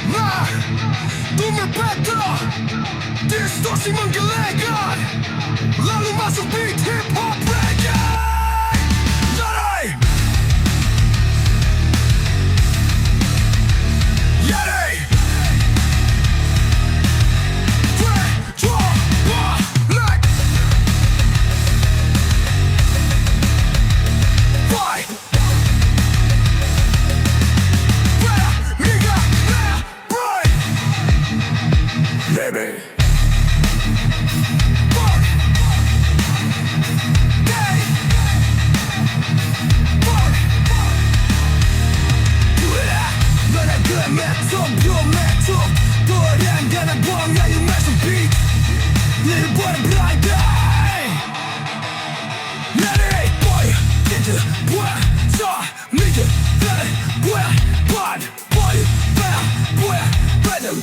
Nah, tumbuh peta, distorsi menggelegar, lalu masuk beat hip hop reggae. Yare, yare, balik, fight. Baby, fuck, day, fuck, Beragam metode, biometode, berangganan buang yang masuk beat, libuan berandai. Nari, boy, itu buah, sah, mija, dari buah, bad, boy, buah, betul.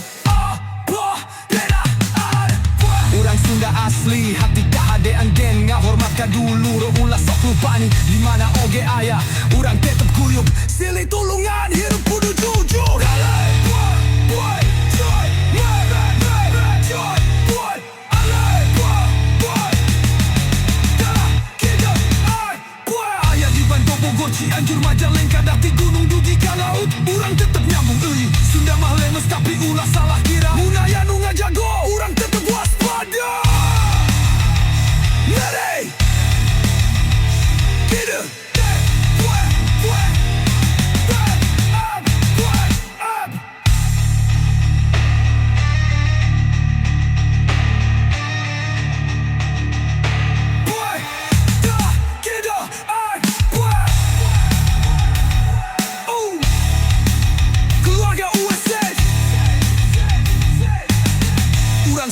Orang Sunda asli, hati kahade anggen ngahormatkan dulu, ulah sok lupani di mana oge ayah. Orang tetap kuyup, silih tulungan, hidup kudu jujur. Ayah di Banto Bogor, Cianjur, Majalengka, dati gunung dugi ke laut. Orang tetap nyambung, Sunda mah lemes tapi ulah salah kira. Munaya nu ngajago, orang tetap waspada. Nari, kita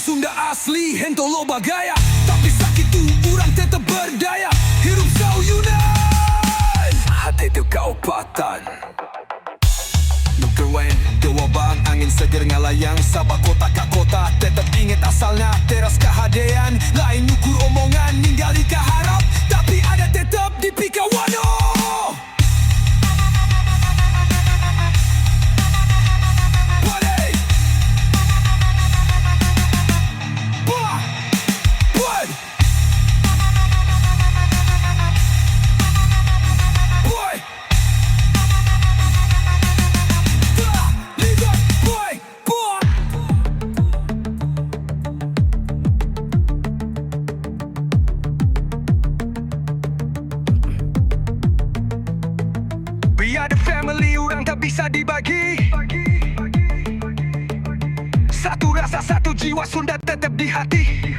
Sunda asli, hento lo bagaya, tapi sakit tu orang tetap berdaya. Hidup sauyunan, hati tu kaupatan. Nukerwain, dewa bang, angin seger ngalayang, sabah kota ka kota, tetap ingat asalnya, teras kehadean. Lain ukur omongan, ninggali kaharap, tapi ada tetap di Pikawano. Ada family, orang tak bisa dibagi. Satu rasa, satu jiwa, Sunda tetap di hati.